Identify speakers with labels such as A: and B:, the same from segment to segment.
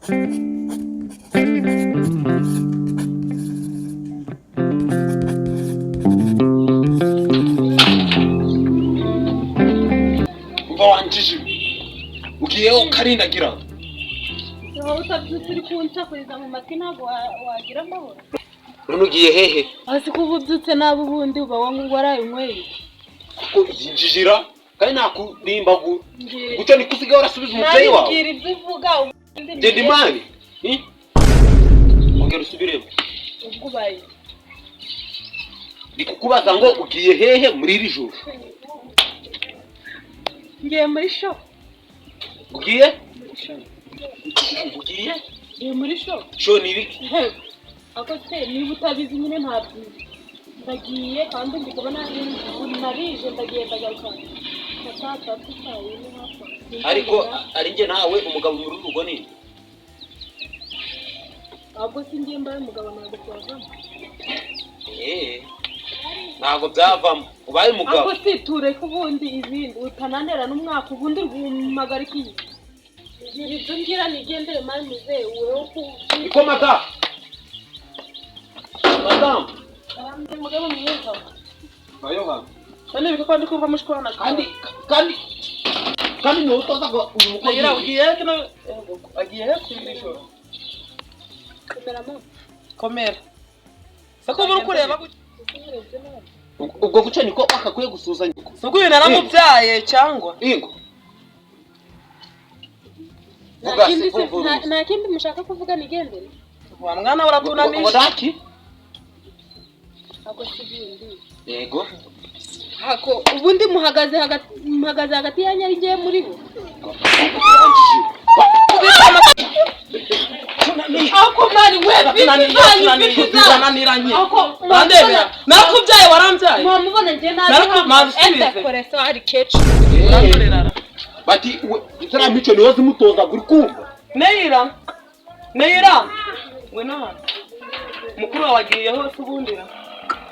A: Wanjije ugiye ukarinagira
B: wowe utabyutse uri kunsakuriza mu matwi ntabwo wagira amahoro.
A: none ugiye hehe?
B: Hasi ko ubyutse nabi ubundi uba waraye unyweye
A: ko yinjijira kandi nakurimba gucyo nikusigaye urasubiza umubyeyi wawe.
B: Nabwira ibyo uvuga
A: genda imani ongera usubiremo.
B: ubwo ubaye
A: ndikukubaza ngo ugiye hehe muri iri joro?
B: ngiye muri shop.
A: ugiye
B: muri shop.
A: sho ni ibiki?
B: ako se niba utabizi nyine ntabwo ndagiye kandi ndikubona narije ndagenda garuka
A: ariko ari njye nawe umugabo muri rugo ni
B: ahubwo si njye mbaye umugabo ntabwo byavamo.
A: ntabwo byavamo ubaye umugabo.
B: ako si tureke ubundi izindi utananera n'umwaka ubundi rwumagarika iyi ibyo ngira nigendere mani muzehe wewe
A: niko madamu
B: umugabo mwiza
A: ayo hano
B: kandi biko kandi kumva mushwana
A: kandi no utoza ngo uyu mukozi
B: ugiye kino agiye kwirisho komera sako buri kureba
A: ubwo guca niko akakwiye gusuzanya
B: suko uyu naramubyaye cyangwa
A: ingo
B: nta kindi mushaka kuvuga nigendere wa mwana uratunamisha
A: wadaki
B: ako sibindi
A: yego
B: hako ubundi muhagaze hagati ya Nyarugenge muri bo ako mari wewe tunaniranye bandebera nakubyaye warambyaye mubona nje nazi koreso ari kecu
A: bati itara mico niwe zimutoza guri kumva
B: Neira we na mukuru wagiye hose ubundira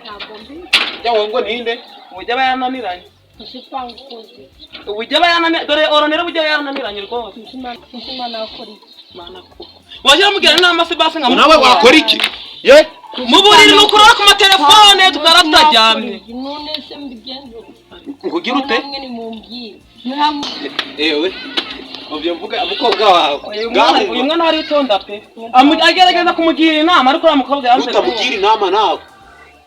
B: ntabwo mbi
A: yawe ngo ninde
B: ubujya bayananiranye usipanga kuzi ubujya bayananiranye dore oronera ubujya bayananiranye rwose nshima nakora iki mana ko waje mugera inama se basi nka
A: nawe wakora iki ye
B: muburiri nukurora ku matelefone tukaratajyamye none se mbigenzo
A: kugira ute
B: mwene mumbyi
A: ewe ubyo mvuga umukobwa wawe
B: uyu mwana wari utonda pe agerageza kumugira inama ariko ramukobwa yamse
A: utamugira inama nawe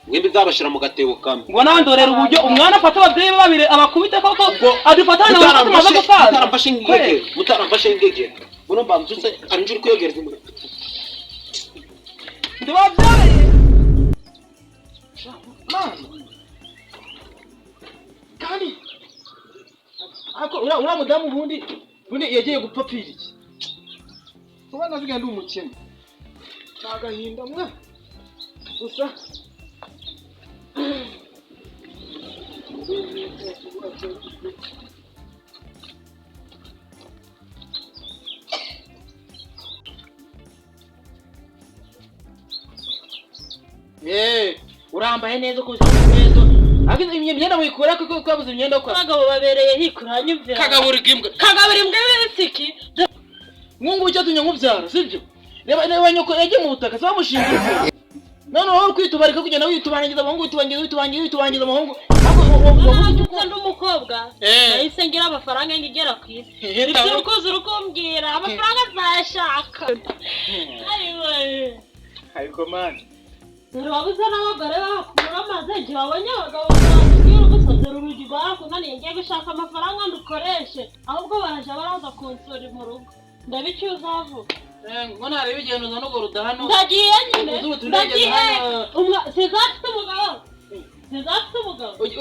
A: ngende zabashira mu gatebo kamwe
B: ngo nawe ndorera uburyo umwana afata ababyeyi babire abakubite koko adufatana n'amaze gusaza
A: mutaramfashe ingege buno mbamutse anjuri kwegereza mu
B: ndababyaye kandi ako ura mudamu bundi yagiye gupapira iki ubona zigenda umukene agahinda mwa gusa urambaye neza ko neza agize imyenda muyikura kuko kwabuze imyenda ko abagabo babereye hikura nyumvira kagabura imbwa w'isiki mungu cyo tunyamubyara sibyo reba nyoko yagiye mu butaka sabamushinga none wowe kwitubarika kugenda witubangiza abahungu witubangiza abahungu ako ndumukobwa nahise ngira amafaranga ngigera ku isi ibyo ukoze urukumbwira amafaranga azashaka ariko man wabuze n'abagore bakura amaze igihe wabonye abagabo bakubwira ugusozera urugi rwakunaniye ngiye gushaka amafaranga ndukoreshe ahubwo baraje baraza kunsura mu rugo ndabicyuza avuga ngo narebe igihe nuza no guruda hano ndagiye nyine ndagiye sizafite umugabo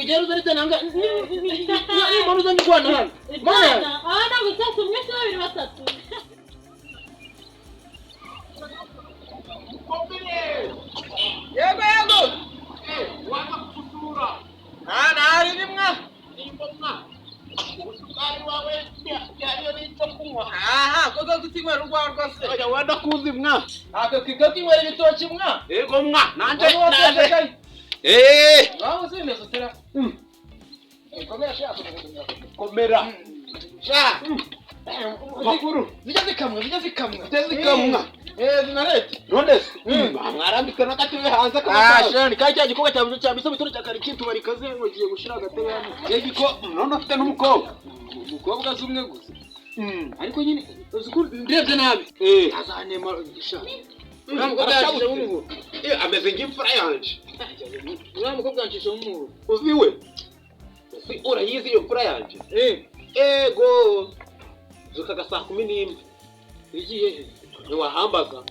B: ugera uzarite nanga nimara uzanye kwana hano mana ahana gutasa umwe se babiri batatu yego wakakusura ari nimwa nimbona usukari wawe yariyo n'icyo kunywa koga gutinywera urwagwa se oya wanda kuzi mwa kiga kinywera ibitoki mwa
A: yego mwa nanje
B: wawe se nesotera komera sha
A: komera sha makuru
C: Bijya zikamwa.
A: Zinarete none mwarambika n'agatebe hanze
C: Shani kajya gikoga cya biso bitoro cya karikitu barikaze bagiye gushira agatebe hano.
A: Yegiko none afite n'umukobwa.
C: Umukobwa zumwe gusa. Ariko nyine ndebye nabi. Azanema shani. Umukobwa yashije mu
A: ameze nk'imfura yanje.
C: Umukobwa yashije mu
A: uziwe urayizi iyo mfura yanje ego zukaga saa 11
C: igiye
A: ntiwahambaga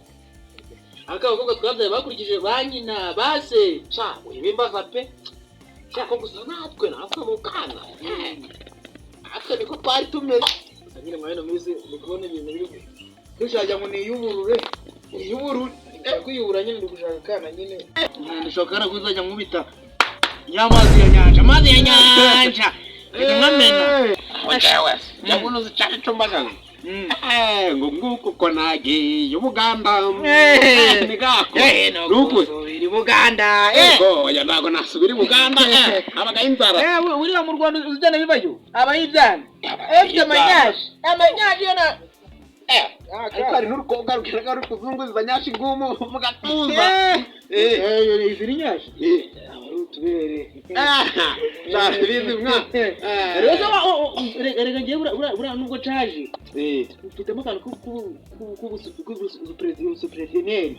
C: akabakobwa twabyaye bakurikije banyina base
A: cha wibimbaza pe cyako gusa natwe mu kana aka niko twari tumeze
C: nyine mwene mwize mukubona ibintu biri dushajya ngo ni iyuburure kwiyubura nyine ndigushaka kana nyine ndashaka kuzajya nkubita y'amazi ya nyanja nkamena
A: wajewe yabuno zicane tumbaga ngo nguko ko nagiye Uganda nigako
C: nuko iri Buganda
A: ego ya nago nasubiri Uganda abaga inzara
C: uriya mu Rwanda uzijana bibayo abayibyana amanyashi yana
A: ari n'urukobwa rukiraga rukuzunguza nyashi ngumu mu gatuza
C: iziri nyashi tubere
A: bizi mwa
C: rega ngiye bura nubwo caje mfitemo akantu k'ubusupereneri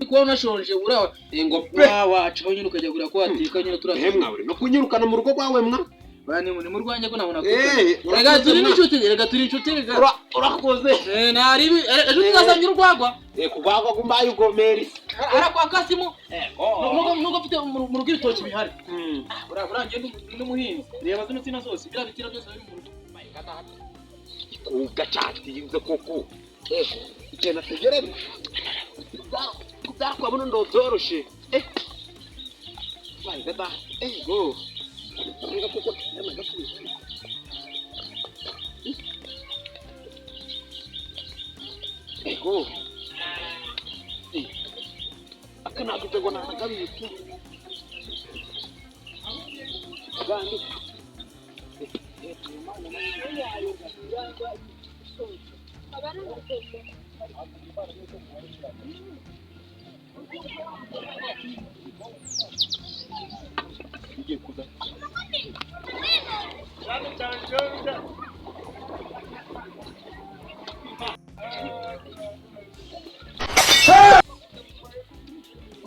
C: kuba unashonje urawa
A: ngo
C: wacu nyine ukajya gura ko watika nyine
A: turahemwa no kunyirukana mu rugo rwawe mwa
C: bane ni mu rwanya ko nabona ko rega turi inshuti
A: urakoze
C: nari ejo tuzazanye urwagwa
A: kugwagwa gumbaye ugomeri
C: arakwa kasimu nuko mfite mu rugo ibitoki bihari urangiye n'umuhinzi reba zino sina zose birabitira byose biri mu rugo
A: kuga cyane yize koko ikena tegerere kudakwa buno ndozoroshe vai gata go Nga koko nama gasubiza. Ego. Akana gitego na kabiri. Gandi.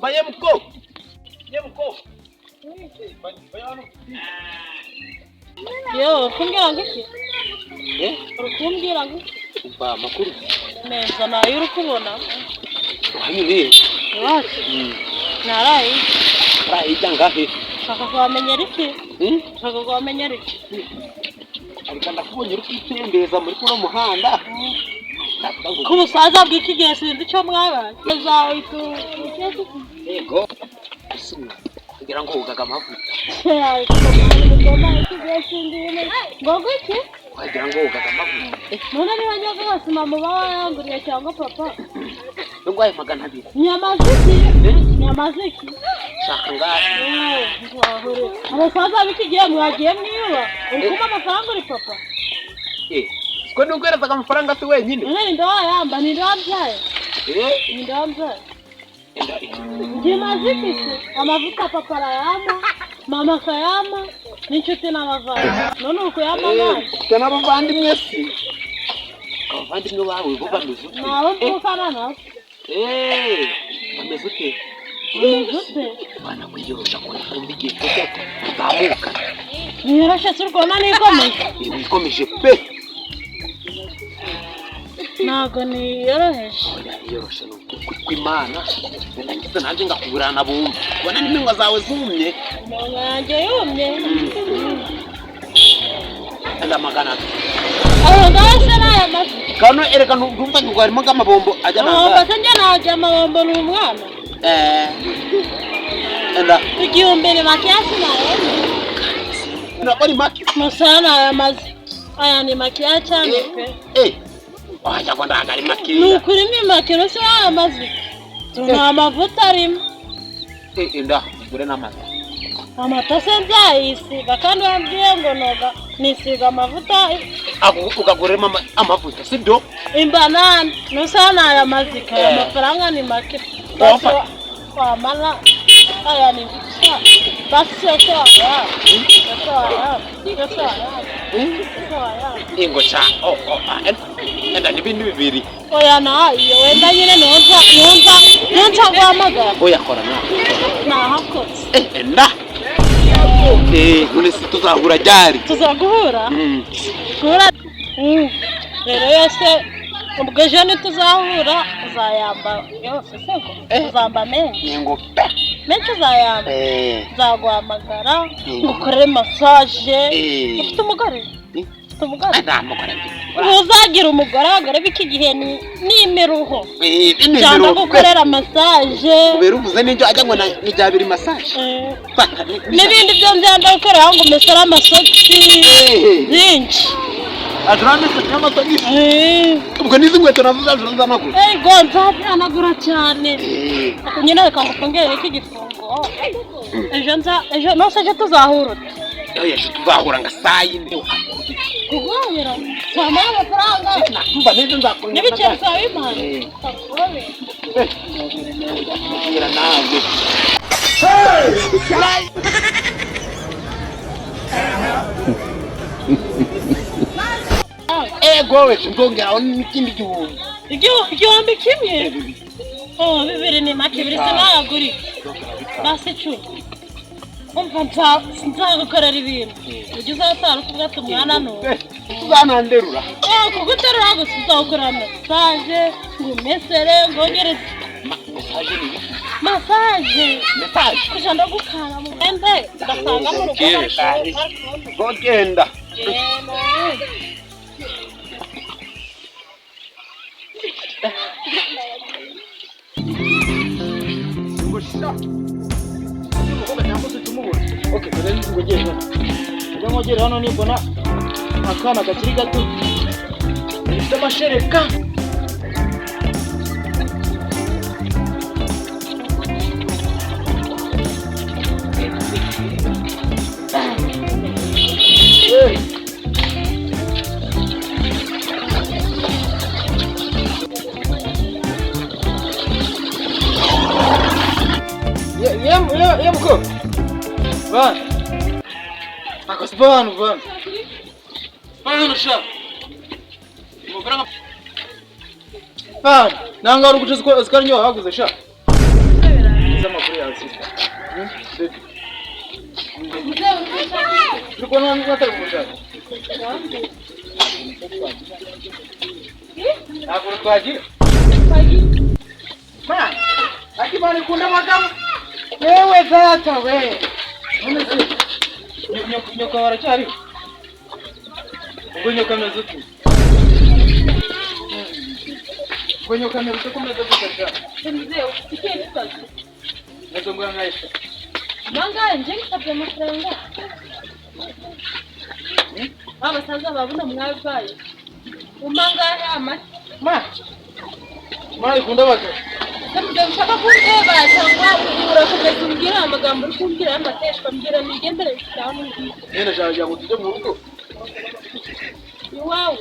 A: Bayemko.
B: Yo, kumbwira ngo iki? Kumbwira ngo
A: umva makuru.
B: Neza nayo uri kubona.
A: Wanyuye.
B: Wacu. Narayi.
A: Rayi tangahe.
B: Shaka kwamenyera iki? Shaka kwamenyera iki?
A: Ariko ndakubonye uri kwitembeza muri kuno muhanda.
B: Kubusaza bw'iki gihe sinzi icyo mwabaye. Zawitu.
A: Ego. Kugira ngo ugaga amavuta.
B: Ngogo iki?
A: Kugira ngo ugaga amavuta.
B: None niba nyaga hasi mama bayanguriye cyangwa papa.
A: Ngwaye magana abiri.
B: Nyamaziki.
A: Shaka ngahe.
B: Abasaza b'iki gihe mwagiye mwiba. Uri kuma amafaranga uri papa.
A: Ko nugwereza amafaranga ati wenyine.
B: None ndo yamba ni ndo abyaye. Ni ndo abyaye. Nyamaziki amavuta papa arayama. Mama kayama n'inshuti n'abavandimwe. None uko yamamaye.
A: Kana abavandimwe si. Abavandimwe bawe bo bameze ute?
B: Nawe mvukana nawe.
A: Bameze ute? Bana kwiyorosha kuri kumbi gihe cyo kuzamuka.
B: Niyoroshe surwona nikomeje.
A: Nikomeje pe.
B: Nago niyoroheje.
A: Yoroshe no kwimana. Ndagize nanje ngakuburana bumva. Bona nimingo zawe zumye.
B: Mungu yanjye yumye.
A: Anda magana.
B: Aho ndase nayo mafi.
A: Kano ereka ndumva ngo harimo amabombo ajya nanga.
B: Amabombo sanje naje amabombo n'umwana.
A: Enda.
B: Igihumbi makiasi nayo.
A: Nabari maki.
B: Musana aya mazi. Aya ni makiya cyane pe.
A: Wacha kwanda akari maki.
B: Nukuri ni makiro se aya mazi. Tuna amavuta arimo.
A: Enda gure n'amazi.
B: Amata se nzayisiga kandi wambwiye ngo nisiga amavuta
A: ukaguremo amavuta sibyo
B: imbanana nusana aya mazika ya mafaranga ni make wamana aya ni basi ya
A: ingo cha enda n'ibindi bibiri
B: oya nayo wenda nyine nonza guhamagara
A: oya kora
B: nahakotse
A: enda none si tuzahura ryari
B: tuzaguhura guhura rero yose ubwo ejo ntituzahura uzayamba yose seko uzamba menshi menshi uzayamba nzaguhamagara ngukorere massage ufite umugore uzagira umugore abagore b'iki gihe ni imiruho cyangwa gukorera massage
A: ubera uvuze n'ibyo ajya ngo nijyabira massage
B: n'ibindi byo nzenda gukorera ngo umesere amasogisi byinshi
A: ajurane se n'amasogisi ubwo nizi inkweto nazo zanagura
B: ego nzabyanagura cyane nyine reka ngufungire iki gifungo ejo nose ejo tuzahura
A: ejo tuzahura nga saa yine
B: kuguhahira twamara amafaranga
A: mba neza nzakora
B: n'ibiceri byawe bimana takubabe
A: ngira nawe ego we ndongeraho n'ikindi
B: igihumbi kimwe bibiri ni make bibiri sinayaguri basi icumi umva nzagukorera ibintu ujye uzatara ukubwata umwana none
A: tuzananderura
B: kuguterura gusa uzagukorera massage ngumesere ngongereze massage kuja ndagukana mu mwende ugasanga mu rugo
A: genda
C: Okay, ngogera hano nibona akana kakiri gato gifite amashereka Yemko van akasbanu van sha mugrama van nanga rukuche zikarinyo haguze sha zama kuri yazi Turiko natari kumushaka Ntabwo twagira Man akimani kunda magamo yewe data we nyoko baracyari ubwo nyoko ameze uti ubwo nyoko ameze uti kumeze gutya
B: Mzee usikie kazi
C: nazo ngo ngaisha
B: manga nje ntabye amafaranga baba sanza babuna mwabaye umanga ama
C: ma ikunda bake
B: Ntabwo nshaka kureba cyangwa urakomeza umbwira amagambo uri kumbwira y'amateshwa mbwira nigendere cyane
C: nene shaje ngo tujye mu rugo
B: iwawe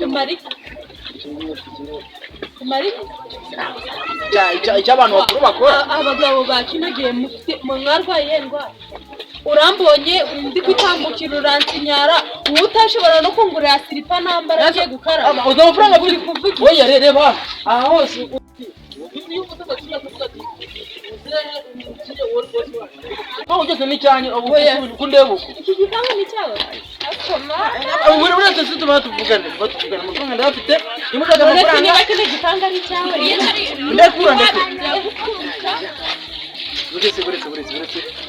B: kumari
C: icyo abantu bakuru bakora
B: abagabo bakinagiye mu mwarwaye ndwara urambonye ndi kwitambukira uransinyara uwo utashobora no kungurira silipa nambara agiye gukaraba
C: uza amafaranga kuri kuvuga oya reba aha hose Mau ugeze n'icyanya kundeba uko
B: iki gitanga ni cyawe akoma
C: buri wese se batuvugana amafaranga ndafite imodoka amafaranga
B: niba kino gitanga ni cyawe
C: ndakura buretse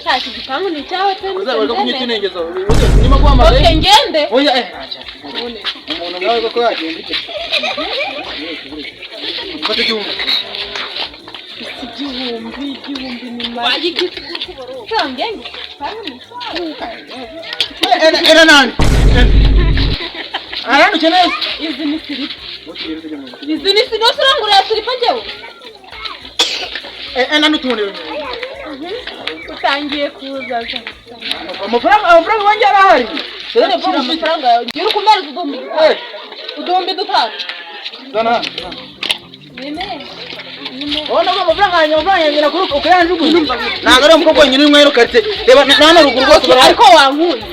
B: cya gitanga ni cyawe pe
C: uzabaga kunyitunengeza nyuma kwamaze
B: okay ngende
C: oya umuntu nawe ko yagenda icyo mfate cyumba
B: igihumbi ni mari cyangenge
C: era nani arano chenezi
B: izi ni silipa urangurira silipa njyewe
C: nutumone
B: utangiye kuzaza
C: amafaranga wanjye arahari
B: Dore bwo amafaranga yawe ngira ukumara udombe dutatu.
C: Zana.
B: Nene.
C: Ona ko amafaranga yanjye nakuru ukayanjugunya. Ntago ari umukobwa nyine umwe karite. Reba nana ruguru rwose
B: ariko wankunze.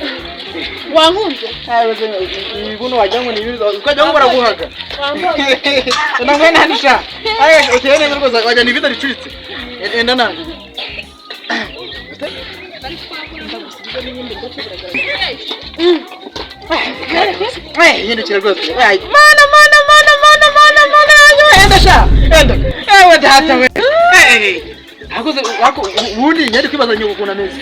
B: Wankunze.
C: Ibuno wajyango ni bizo. Ukajyango baraguhaga. Nangwe nanisha. Aye uteye neza rwose wajya ni bita ricuritse. Enda nanga. Yendekera rwose. Mana. Enda sha. Enda. Ewe data we. Hakoze wako ubundi nyari kwibaza nyuko kuna meza.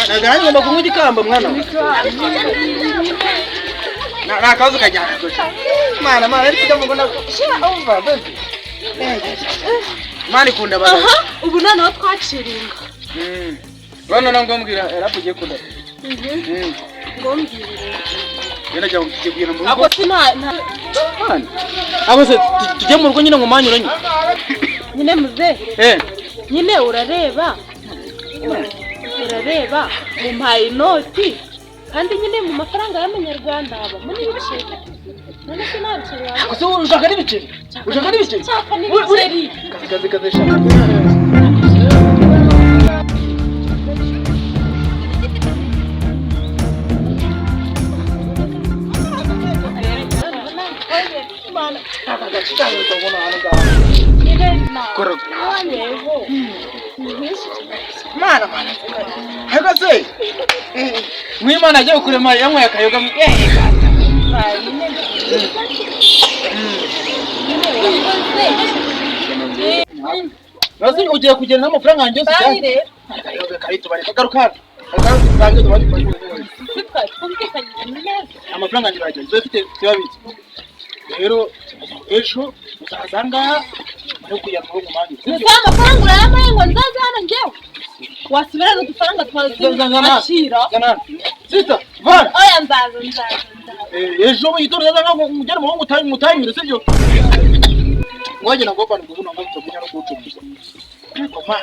C: Naganya ngomba kumwita ikamba mwana. Na kazo kajyana. Mana ari kujya mu ngona. Over baby. Mali kunda baba.
B: Ubu noneho twaciringa.
C: Bana nangombwira erapugiye kunda.
B: Ngombwira.
C: Yena jya kugibwira mu rugo.
B: Ako sina.
C: Abo se tujye mu rugo nyine ngo manyuranye.
B: Nyine muze. Nyine urareba mumpaye inoti kandi nyine mu mafaranga y'amanyarwanda haba muri ibiceri none se nabiceri wawe
C: gusa ushaka n'ibiceri
B: cyaka n'ibiceri
C: kazi shaka Mana. Hagaze. Mwimana aje kurema yamwe akayoga. Nasi ugiye kugenda n'amafaranga yanjye yose cyane. Akayoga karito bari kagaruka. Akarusange tubari kwa. Amafaranga yanjye bagiye. Zofite tibabitse. Rero ejo uzazanga no kuyamura mu manyi.
B: Nta mafaranga urayamaye ngo nzaze hano njyewe. Wasubira n'udufaranga twazira.
C: Sister, van.
B: Oya nzaza.
C: Ejo witora zaza ngo mujyane mu ngo mutayimire sibyo? Waje nagopa ngubuna ngo tukunya no kucumbisa. Koma.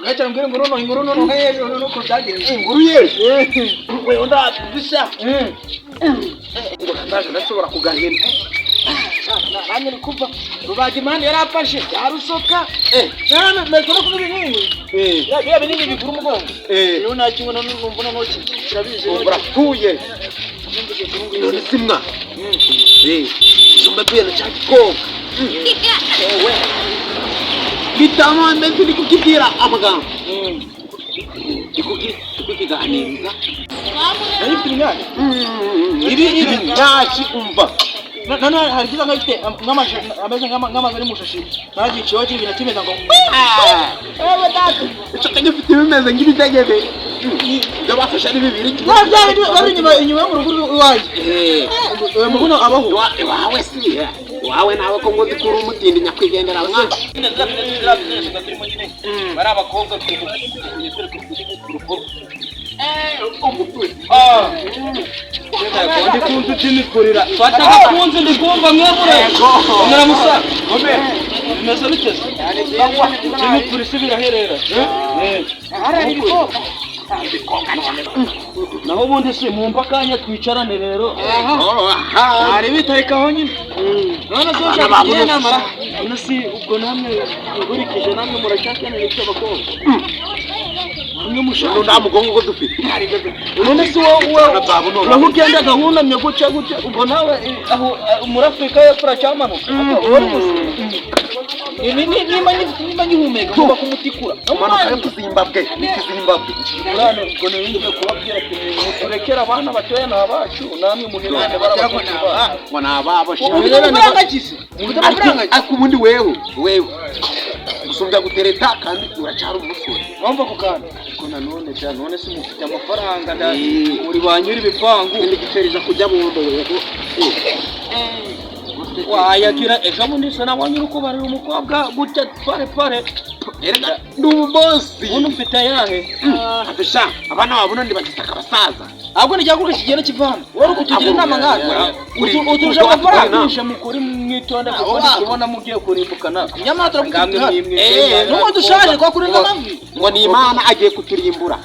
C: Acha ngere ngorono heyo no kodage. Nguruye. We onda bisha. Ngo ndaje ndashobora kugahira. Nanye nikuva rubaje mani yarafashe yarusoka. Nana mekora kubi nini? Ya binini biguru mugongo. Yo nakimwe numva noki. Kirabize. Urapfuye. None simwa. Shumba tuye na chako. Ewe. Bitama mbese ndikukibwira amagambo. Ndikukiganiriza. Ibi nyashi umva. Nana harikiza ngafite nk'amaje ameze nk'amagari mushashi. Nagiye cyo cy'ibintu kimeza ngo. Ewe datu. Icyo tagifite bimeze nk'ibidegebe. Ndabafasha ari bibiri. Bari inyuma yo mu rugo iwaje. Muguno abaho. Wawe si. Wawe nawe ko ngozi kuri umutindi nyakwigendera mwana. Bari abakobwa ndi kuntu tinikurira fata kunzu ndikumva mwebure ngara musa ngome meze bitese tinikuri sibiraherera arari bikobwa naho ubundi si mu mbakanya twicarane rero ari bitarikaho nyine none zo cyane namara nasi ubwo namwe ngurikije namwe muracyakene n'icyo bakobwa Nge mushaka ndamugongo ko dufite. None si wowe naho ugenda gahunamye guca ubwo nawe aho muri Afrika y'Epfo cyamano. Nimba nyihumeka ngomba kumutikura. Amana yo kuzimbabwe n'ikizimbabwe. Urano ubwo n'ibindi byo kubabwira ati muturekera abana batoya n'abacu namwe munirane barabakora. Wana ababo shaka. Akubundi wewe.
A: gusumbya gutereta kandi uracyari umusore
C: wumva ko kandi ko nanone cyane none se mufite amafaranga uri banyura ibipangu
A: ndigitereza kujya bundo yego
C: wayagira ejo bundi se nabonye uko bari umukobwa gutya pare
A: erega n'ububosi
C: ubu mfite yahe
A: abisha abana babona ndi bagitaka abasaza
C: ahubwo nijya kuko kigenda kivana wari kutugira inama nkaka utuje amafaranga nishe mukuri mwitonde kuko ndikubona mugiye kurimbukana nyamara turakugira nuko dushaje kwa kuri n'amavi
A: ngo ni Imana agiye kuturimbura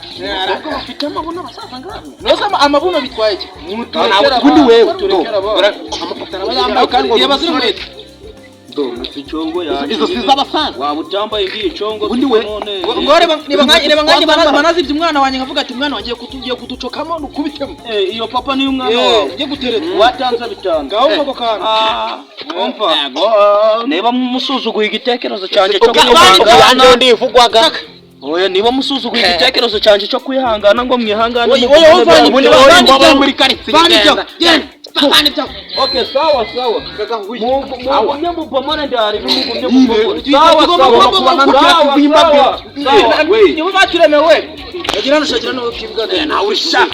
C: ariko bafite amabuno abasaza ngabo noza amabuno bitwaye iki
A: ubundi wewe
C: amafatana bayambaye kandi yabazira muri
A: icongo yaje izo sizabasaza
C: waba utambaye ngiye congo
A: ubundi we
C: ngore niba nkanye banazivye umwana wanye nkavuga ati umwana wangiye kutugiye kuducokamo nukubitemo iyo papa ni umwana wawe ugiye gutereta watanza bitanga ngaho uko kana umva niba musuzuguye igitekerezo cyanjye cyo
A: kwihangana ndivugwaga
C: oya niba musuzuguye igitekerezo cyanjye cyo kwihangana ngo mwihangane
A: muri karitsiye
C: okay sawa mugumye mupomone ndari mugumye mupomone sawa niwe bakiremewe yagira nushakira no kibwa
A: nawe urisha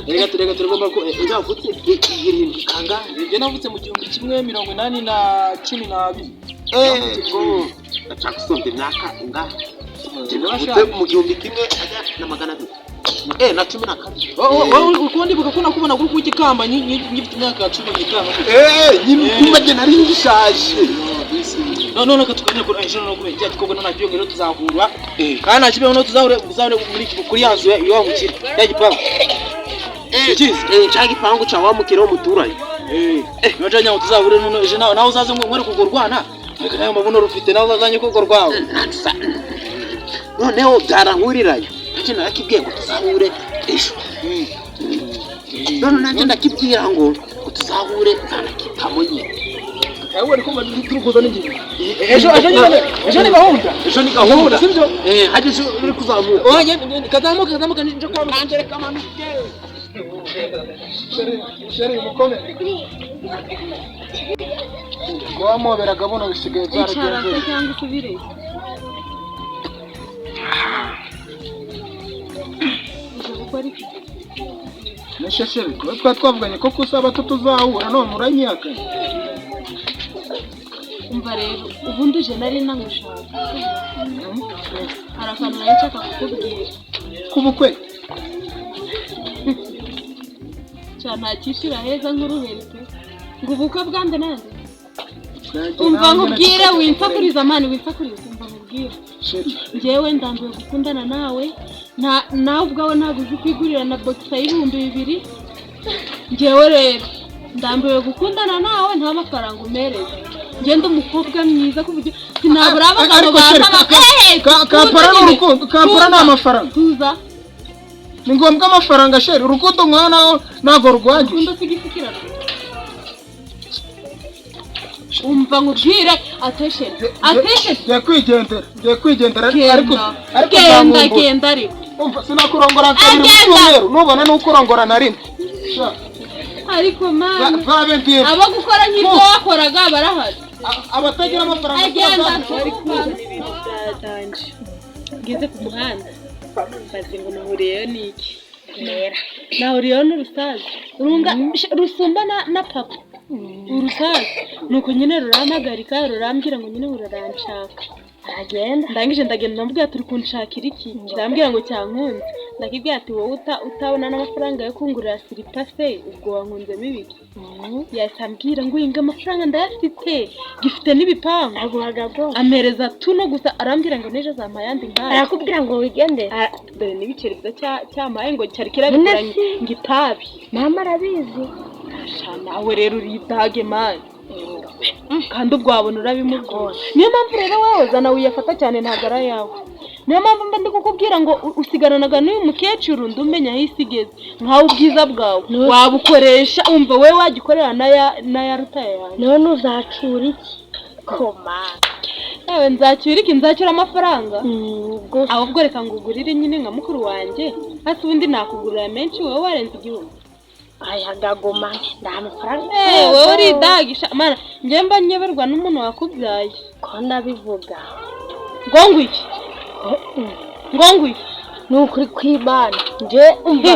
A: rega turagomba ko yavutse irindwi kanga
C: navutse mu 1912
A: ndacakusonde myaka nga mu 1200 na magana 2 na 12
C: ukundi bugakuna kubona kuri kugikamba nyifite imyaka 10 n'itanu
A: nyimbaje nari ngishaje
C: none katukanye kuri ejo no kuri cyati kobona na byongero tuzahura kandi nakibeho no tuzahure muri kuri yanzu yo wamukira yagipangu
A: cyagipangu cha wamukira umuturanye
C: bajanya tuzahure none ejo nawe uzaze mwere kugorwana reka nayo mabuno rufite nawe uzazanye kugorwawe
A: noneho byarankurirayo ati narakibwiye ngo tuzahure ejo none nanjye ndakibwira ngo tuzahure ntanakitamo nyine
C: ewe ariko turukuza n'ingingo ejo ni gahunda sibyo
A: hageze uri kuzamuka
C: oya kazamuka nje kwa manje kamanuke sheri mukome wamoberaga bono bisigaye byaragenze
B: cyangwa subire
C: nashasheri ko twavuganye ko kusaba tutuzahura none uranyaka
B: umva rero ubundi je nari nangushaka hari akantu nari nshaka kukubwira
C: kubukwe
B: cyane akishira heza nk'uruherete ngo ubukwe bwande nande umva nkubwire winsakuriza mani winsakuriza umva nkubwire njyewe ndambiwe gukundana nawe nawe ubwawe ntabwo uzi kwigurira na boxa y'ibihumbi 2 njyewe rero ndambiwe gukundana nawe nta mafaranga umereze ngende umukobwa mwiza kuburyo sinabura abagabo
C: kapara n'urukundo kapara n'amafaranga
B: tuza
C: ni ngombwa amafaranga sheri urukundo nkana nago rwaje
B: urukundo sigifikira umva nkubwire ateshe yakwigendera ariko genda ariko
C: umva sinakurongora kabiri mu cyumweru nubona n'ukurongora na rimwe
B: ariko mama abo gukora nk'ibyo wakoraga barahari
C: abatagira amafaranga
B: agenda danje ngeze ku muhanda bazi ngo nahuriyeyo niki nahuriyeyo n'urusaza rusumba na papa urusaza nuko nyine ruramagarika rurambwira ngo nyine uraranshaka aragenda ndangije ndagenda ndamubwira turi kunshakira iki kirambwira ngo cyankunze ndakibwira ati wowe utabona n'amafaranga yo kungurira silipa se ubwo wankunzemo ibiki yasambwira ngo inga amafaranga ndayafite gifite n'ibipangu amereza tuno gusa arambwira ngo neje azampa yandi nkaya
D: arakubwira ngo wigende
B: dore n'ibiceri bya cyamaye ngo cyari kirabikoranye ngo itabi
D: mama arabizi
B: nawe rero uridage mani kandi ubwo wabona urabimubwira niyo mpamvu rero wowe zana wiyafata cyane ntabwo ari ayawe niyo mpamvu mba ndi kukubwira ngo usigaranaga n'uyu mukecuru ndumenya aho isi igeze nkawe ubwiza bwawe wabukoresha umva wowe wagikorera n'aya rutaya yanjye
D: none uzacura iki koma
B: yewe nzacyura iki nzacyura amafaranga ahubwo reka ngugurire nyine nka mukuru wanjye hasi ubundi nakugurira menshi wowe warenze igihumbi
D: aya gagoma ndamafaranga
B: wowe uri dagisha mana njye mba nyeberwa n'umuntu wakubyaye
D: ko ndabivuga
B: ngo ngwiki
D: nukuri kwibana nje umva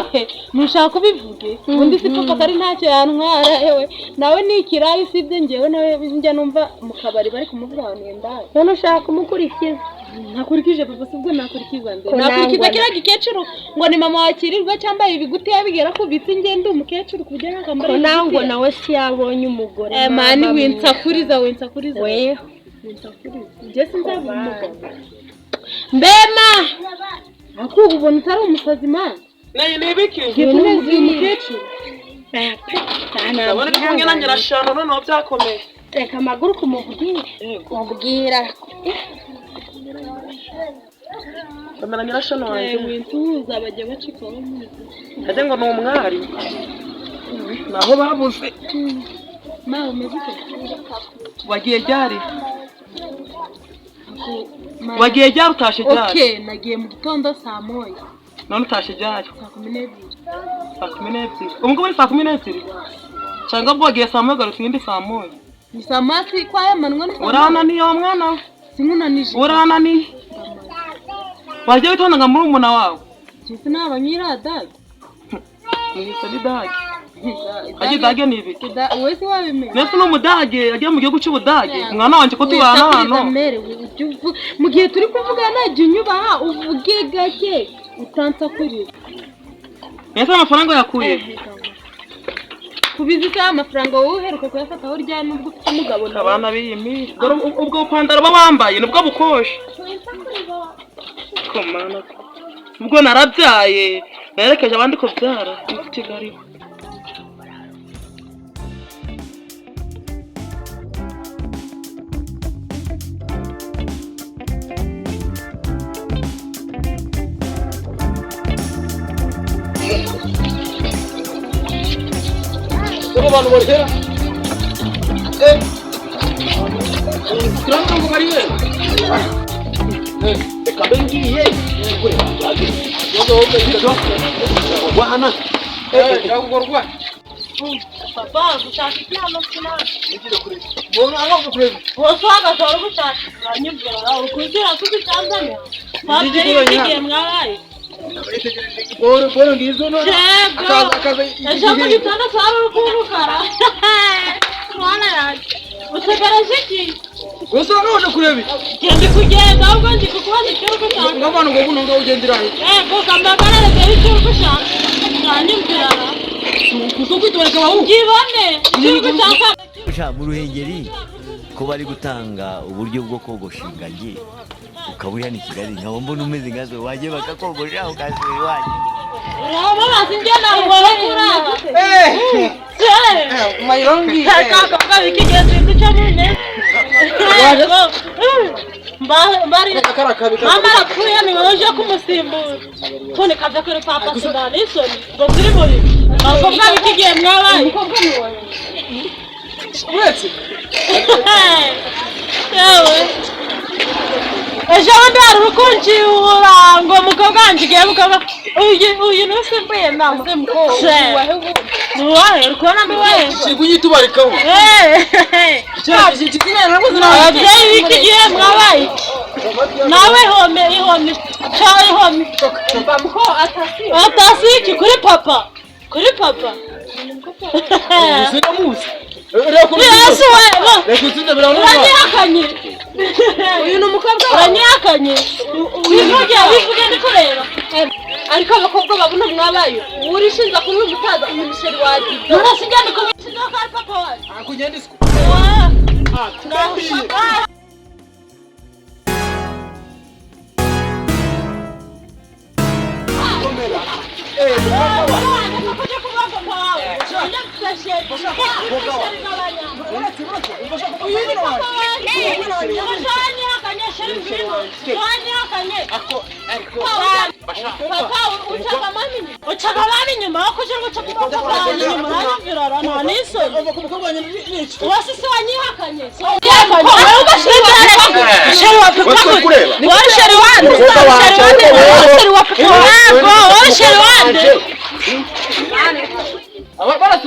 B: nushaka kubivuge undi si papa kari ntacyo yantwara ewe nawe nikirayi sibye ngewe nawe njya numva mu kabari bari kumuvuga ndaye
D: none ushaka umukurikiza
B: nakurikije papa sibwo nakurikiza nde nakurikiza kira gikecuru ngo ni mama wakirirwa cyambaye ibiguti yabigera ko bitse ngende umukecuru kujya nakambara
D: nango nawe si yabonye umugore
B: mani winsakuriza
D: we
B: winsakuriza je sinzaba umugabo
D: mbema
B: akubu ubona utari umusazi man
C: nayo nibiki
B: ngituneze umukecuru
C: ndabona kumwe na nyirashano none byakomeye
D: reka amaguru kumubwira ubwira
C: kamera nyirashano wanjye
B: wintuza bajya bacikaho muzi
C: ate ngo ni umwari naho babuze
B: ma umeze
C: wagiye ryari wagiye ryari utashe ryari
B: okay nagiye mu gitondo saa moya
C: none utashe ryari
B: saa 12
C: ubwo muri saa 12 cyangwa bwo wagiye saa moya garutse indi saa moya
B: ni saa masi kwa yamanwa ni
C: urana niyo mwana
B: sinkunanije
C: urana ni wagiye witondaga muri umuna wawe
B: cyese nabanyira dad
C: ni solidage aje dage ni ibiki
B: wese wabimenye
C: nese no mudage yagiye mu gihugu cy'ubudage mwana wanje ko tubana hano
B: mu gihe turi kuvuga najye unyubaha uvuge gake utansa kuri
C: nese amafaranga yakuye
B: kubizi cyane amafaranga wowe uheruka kuyafata aho ryari nubwo ufite umugabo nawe
C: abana biyimi ubwo pandaro babambaye nubwo bukoshe komana ubwo narabyaye narekeje abandi ko byara Kigali abantu barihera turanga ngo bariye reka bengiye kure wahana ndagorwa
B: papa gushaka icyano kinani
C: ngira kure bona aho kure
B: wose agatora gushaka uranyibwira ukuzira kubitanzania ntabwo igihe mwabaye
C: boro ngizo no akaza
B: ejo mu gitondo cyari urukukara mwana yaje utegereje iki
C: wose none kurebi
B: gende kugenda ahubwo ndi kukubona icyuko cyane
C: ngabana ngo buno ndo ugendera
B: yego kamagara rege icyuko cyane uranyibwira
C: kuko kwitoreka bahu
B: ngibone icyuko cyane
E: mu Ruhengeri ko bari gutanga uburyo bwo kogosha ingagi ukaburi hano i Kigali nkaba mbona umeze nkazo wagiye bakakogosha ukazira iwanyu
B: uraba basinjye nawe bakura
C: mayirongi
B: kaka bikigeze duca none mbari mama rapfuye ni wowe uje kumusimbura tone kaza kuri papa sindani isoni ngo turi muri abakobwa bikigiye mwabaye umukobwa ni wowe
C: uretse
B: yewe ejo bundi hari urukunjibura ngo umukobwa wanjye igiye mukobwa uyu ni usimbuye nama ni uwahe uri kubona ni uwahe
C: kigunyitubarikaho
B: ababyeyi b'iki gihe mwabaye nawe ihome cyangwa ihome atasiki kuri papa yesu we uranyihakanye uyu ni umukobwa uranyihakanye uyu ntujya wivuge ndi kureba ariko abakobwa babona mwabaye urishinza kuri uyu mutaza uyu misheri wagiye urashinja ndi kubishinja ko ari papa wawe
C: akugenda isku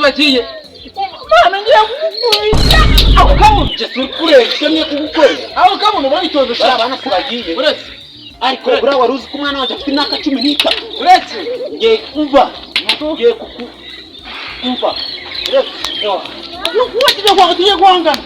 C: bagiye mana ngiye kugukubita ako kamuntu turi kurenga niyo kugukorera ako kamuntu baritoza
A: bari abana tubagiye
C: uretse
A: ariko buriya wari uzi ko umwana wanjye afite imyaka 13
C: uretse
A: ngiye kumva ngiye kumva uretse
C: tujye guhangana